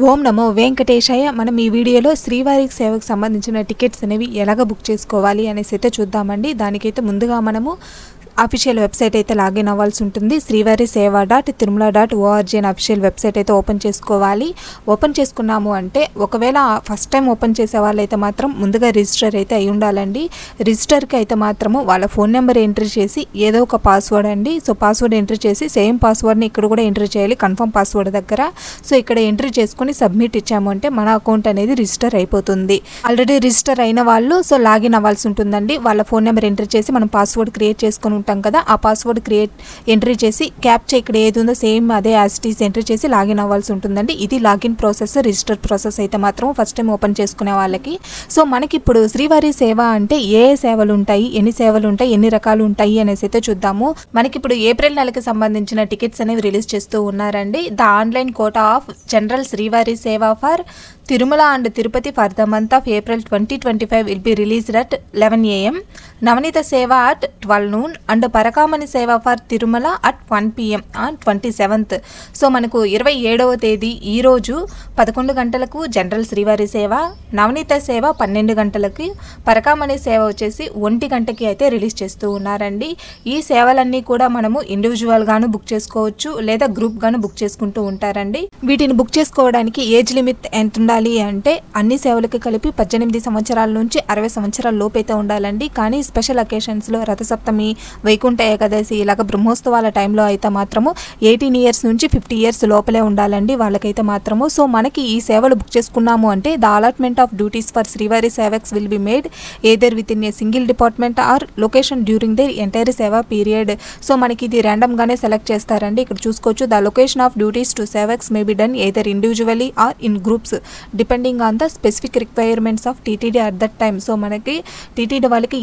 ఓం నమో వెంకటేశాయ. మనం ఈ వీడియోలో శ్రీవారి సేవకు సంబంధించిన టికెట్స్ అనేవి ఎలాగ బుక్ చేసుకోవాలి అనేసి అయితే చూద్దామండి. దానికైతే ముందుగా మనము అఫీషియల్ వెబ్సైట్ అయితే లాగిన్ అవ్వాల్సి ఉంటుంది. శ్రీవారి సేవ .tirumala.org అనే అఫీషియల్ వెబ్సైట్ అయితే ఓపెన్ చేసుకోవాలి. ఓపెన్ చేసుకున్నాము అంటే ఒకవేళ ఫస్ట్ టైం ఓపెన్ చేసే వాళ్ళైతే మాత్రం ముందుగా రిజిస్టర్ అయితే అయి ఉండాలండి. రిజిస్టర్కి అయితే మాత్రము వాళ్ళ ఫోన్ నెంబర్ ఎంట్రీ చేసి ఏదో ఒక పాస్వర్డ్ అండి. సో పాస్వర్డ్ ఎంట్రీ చేసి సేమ్ పాస్వర్డ్ని ఇక్కడ కూడా ఎంట్రీ చేయాలి కన్ఫర్మ్ పాస్వర్డ్ దగ్గర. సో ఇక్కడ ఎంట్రీ చేసుకుని సబ్మిట్ ఇచ్చాము అంటే మన అకౌంట్ అనేది రిజిస్టర్ అయిపోతుంది. ఆల్రెడీ రిజిస్టర్ అయిన వాళ్ళు సో లాగిన్ అవ్వాల్సి ఉంటుందండి. వాళ్ళ ఫోన్ నెంబర్ ఎంట్రీ చేసి మనం పాస్వర్డ్ క్రియేట్ చేసుకుని ఉంటాం కదా, ఆ పాస్వర్డ్ ఎంట్రీ చేసి క్యాప్చా ఇక్కడ ఏది ఉందో సేమ్ అదే యాజ్ ఇట్ ఈస్ ఎంట్రీ చేసి లాగిన్ అవ్వాల్సి ఉంటుందండి. ఇది లాగిన్ ప్రాసెస్, రిజిస్టర్ ప్రాసెస్ అయితే మాత్రం ఫస్ట్ టైం ఓపెన్ చేసుకునే వాళ్ళకి. సో మనకి ఇప్పుడు శ్రీవారి సేవ అంటే ఏ సేవలు ఉంటాయి, ఎన్ని సేవలు ఉంటాయి, ఎన్ని రకాలు ఉంటాయి అనేసి అయితే చూద్దాము. మనకి ఇప్పుడు ఏప్రిల్ నెలకి సంబంధించిన టికెట్స్ అనేవి రిలీజ్ చేస్తూ ఉన్నారండి. The online quota of general Srivari Seva for Tirumala and Tirupati for the month of April 2025 will be released at 11 AM, Navanita Seva at 12 noon and Parakamani Seva for Tirumala at 1 PM on 27th. So మనకు 27వ తేదీ ఈ రోజు 11 గంటలకు general Srivari సేవ, నవనీత సేవ 12 గంటలకి, పరకామణి సేవ వచ్చేసి 1 గంటకి అయితే రిలీజ్ చేస్తూ ఉన్నారండి. ఈ సేవలన్నీ కూడా మనము ఇండివిజువల్ గాను బుక్ చేసుకోవచ్చు లేదా గ్రూప్ గాను బుక్ చేసుకుంటూ ఉంటారండి. వీటిని బుక్ చేసుకోవడానికి ఏజ్ లిమిట్ ఎంత ఉండాలి అంటే అన్ని సేవలకి కలిపి 18 సంవత్సరాల నుంచి 60 సంవత్సరాల లోపైతే ఉండాలండి. కానీ స్పెషల్ అకేషన్స్లో రథసప్తమి, వైకుంఠ ఏకాదశి ఇలాగ బ్రహ్మోత్సవాల టైంలో అయితే మాత్రము 18 ఇయర్స్ నుంచి 50 ఇయర్స్ లోపలే ఉండాలండి వాళ్ళకైతే మాత్రము. సో మనకి ఈ సేవలు బుక్ చేసుకున్నాము అంటే the allotment of duties for శ్రీవారి సేవక్స్ will be made either within a single department or location during the entire సేవా పీరియడ్. సో మనకి ఇది ర్యాండమ్గానే సెలెక్ట్ చేస్తారండి. ఇక్కడ చూసుకోవచ్చు the location of duties to సేవక్స్ may be done either individually or in groups depending on the specific requirements of TTD at that time. So మనకి TTD వాళ్ళకి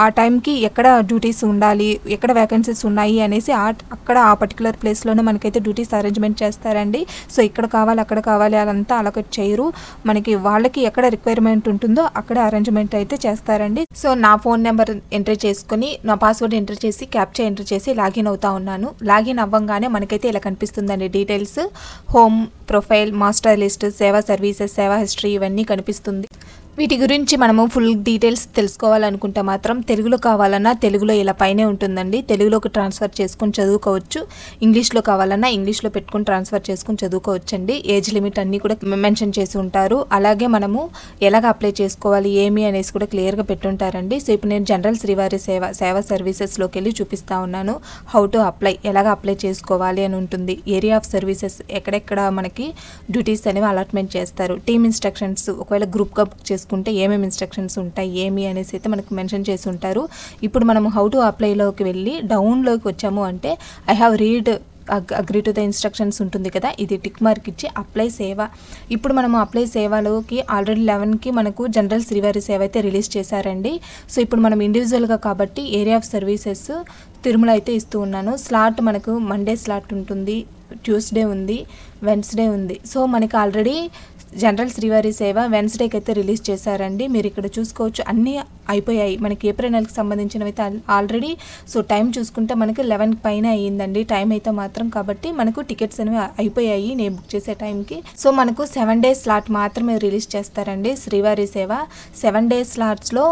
ఆ టైంకి ఎక్కడ డ్యూటీస్ ఉండాలి, ఎక్కడ వ్యాకెన్సీస్ ఉన్నాయి అనేసి అక్కడ ఆ పర్టికులర్ ప్లేస్లోనే మనకైతే డ్యూటీస్ అరేంజ్మెంట్ చేస్తారండి. సో ఇక్కడ కావాలి అక్కడ కావాలి అదంతా అలొకేట్ చేయరు. మనకి వాళ్ళకి ఎక్కడ రిక్వైర్మెంట్ ఉంటుందో అక్కడ అరేంజ్మెంట్ అయితే చేస్తారండి. సో నా ఫోన్ నెంబర్ ఎంట్రీ చేసుకుని నా పాస్వర్డ్ ఎంట్రీ చేసి క్యాప్చా ఎంట్రీ చేసి లాగిన్ అవుతా ఉన్నాను. లాగిన్ అవ్వగానే మనకైతే ఇలా కనిపిస్తుందండి details, home, profile, master list, సేవా సర్వీసెస్, సేవా హిస్టరీ ఇవన్నీ కనిపిస్తుంది. వీటి గురించి మనము ఫుల్ డీటెయిల్స్ తెలుసుకోవాలనుకుంటే మాత్రం తెలుగులో కావాలన్నా తెలుగులో ఇలా పైనే ఉంటుందండి. తెలుగులోకి ట్రాన్స్ఫర్ చేసుకుని చదువుకోవచ్చు, ఇంగ్లీష్లో కావాలన్నా ఇంగ్లీష్లో పెట్టుకుని ట్రాన్స్ఫర్ చేసుకుని చదువుకోవచ్చు అండి. ఏజ్ లిమిట్ అన్నీ కూడా మెన్షన్ చేసి ఉంటారు. అలాగే మనము ఎలాగ అప్లై చేసుకోవాలి ఏమి అనేసి కూడా క్లియర్గా పెట్టుంటారండి. సో ఇప్పుడు నేను జనరల్ శ్రీవారి సేవా సర్వీసెస్లోకి వెళ్ళి చూపిస్తూ ఉన్నాను. హౌ టు అప్లై, ఎలాగ అప్లై చేసుకోవాలి అని ఉంటుంది. ఏరియా ఆఫ్ సర్వీసెస్, ఎక్కడెక్కడ మనకి డ్యూటీస్ అనేవి అలాట్మెంట్ చేస్తారు. టీమ్ ఇన్స్ట్రక్షన్స్, ఒకవేళ గ్రూప్గా బుక్ చేసుకుంటే ఏమేమి ఇన్స్ట్రక్షన్స్ ఉంటాయి ఏమి అనేసి అయితే మనకు మెన్షన్ చేసి ఉంటారు. ఇప్పుడు మనము హౌ టు అప్లైలోకి వెళ్ళి డౌన్లోకి వచ్చాము అంటే I have read agree to the instructions ఉంటుంది కదా, ఇది టిక్ మార్క్ ఇచ్చి అప్లై సేవ. ఇప్పుడు మనము అప్లై సేవలోకి ఆల్రెడీ 11కి మనకు జనరల్ శ్రీవారి సేవ అయితే రిలీజ్ చేశారండి. సో ఇప్పుడు మనం ఇండివిజువల్గా కాబట్టి ఏరియా ఆఫ్ సర్వీసెస్ తిరుమల అయితే ఇస్తూ ఉన్నాను. స్లాట్ మనకు మండే స్లాట్ ఉంటుంది, ట్యూస్డే ఉంది, వెన్స్డే ఉంది. సో మనకి ఆల్రెడీ జనరల్ శ్రీవారి సేవ వెన్స్డేకి అయితే రిలీజ్ చేశారండి. మీరు ఇక్కడ చూసుకోవచ్చు అన్నీ అయిపోయాయి. మనకి ఏప్రిల్ నెలకు సంబంధించినవి అయితే ఆల్రెడీ. సో టైం చూసుకుంటే మనకి 11 పైన అయ్యిందండి టైం అయితే మాత్రం. కాబట్టి మనకు టికెట్స్ అనేవి అయిపోయాయి నేను బుక్ చేసే టైంకి. సో మనకు 7 days స్లాట్ మాత్రమే రిలీజ్ చేస్తారండి శ్రీవారి సేవ. 7 days స్లాట్స్లో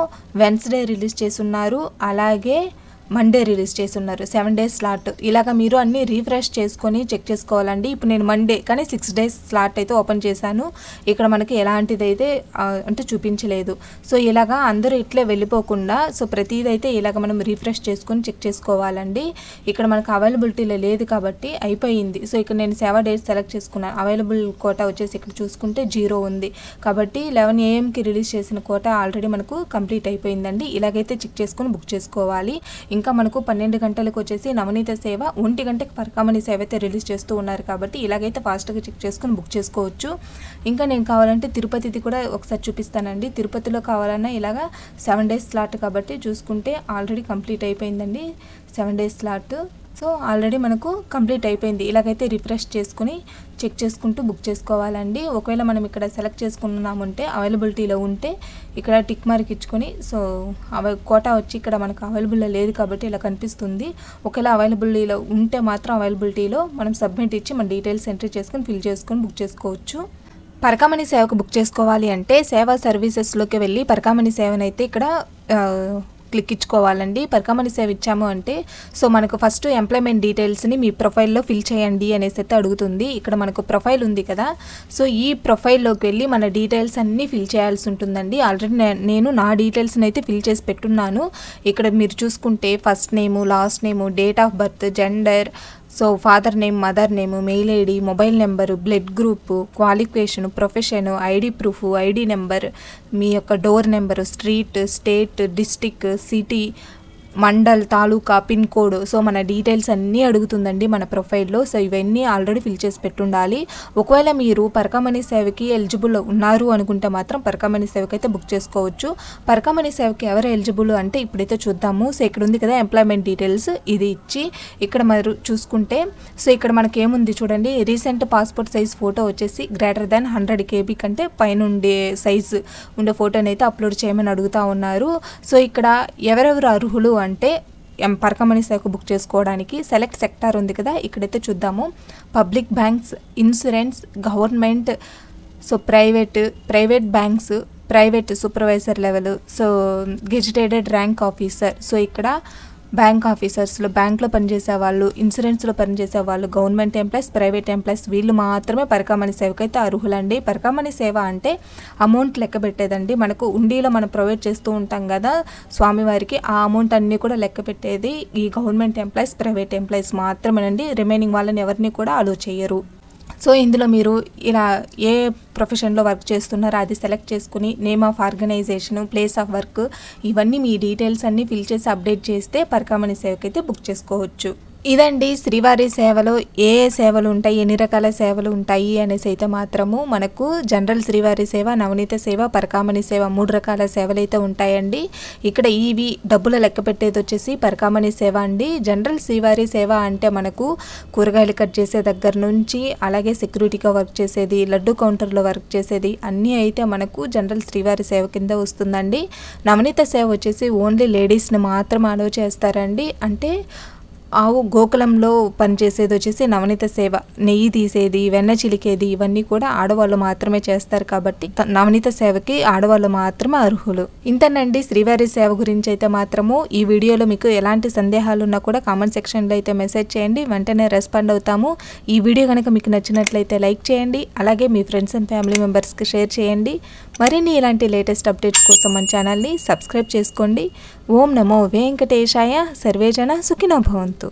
వెన్స్డే రిలీజ్ చేస్తున్నారు, అలాగే మండే రిలీజ్ చేస్తున్నారు. 7 days స్లాట్. ఇలాగ మీరు అన్నీ రీఫ్రెష్ చేసుకొని చెక్ చేసుకోవాలండి. ఇప్పుడు నేను మండే కానీ 6 days స్లాట్ అయితే ఓపెన్ చేశాను. ఇక్కడ మనకి ఎలాంటిది అయితే అంటే చూపించలేదు. సో ఇలాగా అందరూ ఇట్లే వెళ్ళిపోకుండా సో ప్రతిదైతే ఇలాగ మనం రీఫ్రెష్ చేసుకొని చెక్ చేసుకోవాలండి. ఇక్కడ మనకు అవైలబిలిటీలో లేదు కాబట్టి అయిపోయింది. సో ఇక్కడ నేను 7 days సెలెక్ట్ చేసుకున్నాను. అవైలబుల్ కోటా వచ్చేసి ఇక్కడ చూసుకుంటే 0 ఉంది కాబట్టి 11 AM రిలీజ్ చేసిన కోటా ఆల్రెడీ మనకు కంప్లీట్ అయిపోయిందండి. ఇలాగైతే చెక్ చేసుకొని బుక్ చేసుకోవాలి. ఇంకా మనకు 12 గంటలకు వచ్చేసి నవనీత సేవ, 1 గంటకి పరకామణి సేవ అయితే రిలీజ్ చేస్తూ ఉన్నారు కాబట్టి ఇలాగైతే ఫాస్ట్గా చెక్ చేసుకొని బుక్ చేసుకోవచ్చు. ఇంకా నేను కావాలంటే తిరుపతిది కూడా ఒకసారి చూపిస్తానండి. తిరుపతిలో కావాలన్నా ఇలాగా 7 days స్లాట్ కాబట్టి చూసుకుంటే ఆల్రెడీ కంప్లీట్ అయిపోయిందండి 7 days స్లాట్. సో ఆల్రెడీ మనకు కంప్లీట్ అయిపోయింది. ఇలాగైతే రిఫ్రెష్ చేసుకుని చెక్ చేసుకుంటూ బుక్ చేసుకోవాలండి. ఒకవేళ మనం ఇక్కడ సెలెక్ట్ చేసుకున్నామంటే అవైలబిలిటీలో ఉంటే ఇక్కడ టిక్ మార్క్ ఇచ్చుకొని సో కోటా వచ్చి ఇక్కడ మనకు అవైలబుల్లో లేదు కాబట్టి ఇలా కనిపిస్తుంది. ఒకవేళ అవైలబిలిటీలో ఉంటే మాత్రం అవైలబిలిటీలో మనం సబ్మిట్ ఇచ్చి మన డీటెయిల్స్ ఎంట్రీ చేసుకొని ఫిల్ చేసుకొని బుక్ చేసుకోవచ్చు. పరకామణి సేవకు బుక్ చేసుకోవాలి అంటే సేవా సర్వీసెస్లోకి వెళ్ళి పరకామణి సేవనైతే ఇక్కడ క్లిక్ ఇచ్చుకోవాలండి. పరకామణి సేవ ఇచ్చాము అంటే సో మనకు ఫస్ట్ ఎంప్లాయ్మెంట్ డీటెయిల్స్ని మీ ప్రొఫైల్లో ఫిల్ చేయండి అనేసి అయితే అడుగుతుంది. ఇక్కడ మనకు ప్రొఫైల్ ఉంది కదా, సో ఈ ప్రొఫైల్లోకి వెళ్ళి మన డీటెయిల్స్ అన్నీ ఫిల్ చేయాల్సి ఉంటుందండి. ఆల్రెడీ నేను నా డీటెయిల్స్ని అయితే ఫిల్ చేసి పెట్టున్నాను. ఇక్కడ మీరు చూసుకుంటే first name, last name, date of birth, gender, so father name, mother name, mail ID, mobile number, blood group, qualification, profession, ID proof, ID number, మీ యొక్క door number, street, state, district, city, mandal, taluka, pin code, so మన details అన్నీ అడుగుతుందండి మన ప్రొఫైల్లో. So ఇవన్నీ already fill చేసి పెట్టుండాలి. ఒకవేళ మీరు పరకామణి సేవకి ఎలిజిబుల్ ఉన్నారు అనుకుంటే మాత్రం పరకామణి సేవకి అయితే బుక్ చేసుకోవచ్చు. పరకామణి సేవకి ఎవరు ఎలిజిబుల్ అంటే ఇప్పుడైతే చూద్దాము. సో ఇక్కడ ఉంది కదా ఎంప్లాయ్మెంట్ డీటెయిల్స్, ఇది ఇచ్చి ఇక్కడ మరి చూసుకుంటే సో ఇక్కడ మనకి ఏముంది చూడండి, రీసెంట్ పాస్పోర్ట్ సైజ్ ఫోటో వచ్చేసి greater than 100 KB కంటే పైన ఉండే సైజు ఉండే ఫోటోని అయితే అప్లోడ్ చేయమని అడుగుతూ ఉన్నారు. సో ఇక్కడ ఎవరెవరు అర్హులు అంటే పరకామణి సేవకు బుక్ చేసుకోవడానికి సెలెక్ట్ సెక్టార్ ఉంది కదా, ఇక్కడైతే చూద్దాము. Public banks, insurance, government, so private banks, private supervisor level, so gazetted rank officer, so ఇక్కడ బ్యాంక్ ఆఫీసర్స్లో బ్యాంక్లో పనిచేసే వాళ్ళు, ఇన్సూరెన్స్లో పనిచేసే వాళ్ళు, గవర్నమెంట్ ఎంప్లాయీస్, ప్రైవేట్ ఎంప్లాయీస్, వీళ్ళు మాత్రమే పరకామణి సేవకు అయితే అర్హులండి. పరకామణి సేవ అంటే అమౌంట్ లెక్క పెట్టేదండి. మనకు ఉండిలో మనం ప్రొవైడ్ చేస్తూ ఉంటాం కదా స్వామివారికి, ఆ అమౌంట్ అన్నీ కూడా లెక్క పెట్టేది ఈ గవర్నమెంట్ ఎంప్లాయీస్, ప్రైవేట్ ఎంప్లాయీస్ మాత్రమేనండి. రిమైనింగ్ వాళ్ళని ఎవరిని కూడా అలో చేయరు. సో ఇందులో మీరు ఇలా ఏ ప్రొఫెషన్లో వర్క్ చేస్తున్నారో అది సెలెక్ట్ చేసుకుని name of organisation, place of work, ఇవన్నీ మీ డీటెయిల్స్ అన్నీ ఫిల్ చేసి అప్డేట్ చేస్తే పరకామణి సేవకైతే బుక్ చేసుకోవచ్చు. ఇదండి శ్రీవారి సేవలో ఏ సేవలు ఉంటాయి, ఎన్ని రకాల సేవలు ఉంటాయి అనేసి అయితే మాత్రము మనకు జనరల్ శ్రీవారి సేవ, నవనీత సేవ, పరకామణి సేవ 3 రకాల సేవలు అయితే ఉంటాయండి. ఇక్కడ ఇవి డబ్బుల లెక్క పెట్టేది వచ్చేసి పరకామణి సేవ అండి. జనరల్ శ్రీవారి సేవ అంటే మనకు కూరగాయలు కట్ చేసే దగ్గర నుంచి అలాగే సెక్యూరిటీగా వర్క్ చేసేది, లడ్డు కౌంటర్లో వర్క్ చేసేది అన్నీ అయితే మనకు జనరల్ శ్రీవారి సేవ కింద వస్తుందండి. నవనీత సేవ వచ్చేసి ఓన్లీ లేడీస్ని మాత్రం అలో చేస్తారండి. అంటే ఆవు గోకులంలో పనిచేసేది వచ్చేసి నవనీత సేవ, నెయ్యి తీసేది, వెన్న చిలికేది, ఇవన్నీ కూడా ఆడవాళ్ళు మాత్రమే చేస్తారు కాబట్టి నవనీత సేవకి ఆడవాళ్ళు మాత్రమే అర్హులు. ఇంతేనండి శ్రీవారి సేవ గురించి అయితే మాత్రము. ఈ వీడియోలో మీకు ఎలాంటి సందేహాలు ఉన్నా కూడా కామెంట్ సెక్షన్లో అయితే మెసేజ్ చేయండి, వెంటనే రెస్పాండ్ అవుతాము. ఈ వీడియో కనుక మీకు నచ్చినట్లయితే లైక్ చేయండి, అలాగే మీ ఫ్రెండ్స్ అండ్ ఫ్యామిలీ మెంబర్స్కి షేర్ చేయండి. మరిన్ని ఇలాంటి లేటెస్ట్ అప్డేట్స్ కోసం మన ఛానల్ని సబ్స్క్రైబ్ చేసుకోండి. ఓం నమో వెంకటేశాయ. సర్వేజన సుఖినో భవంతు.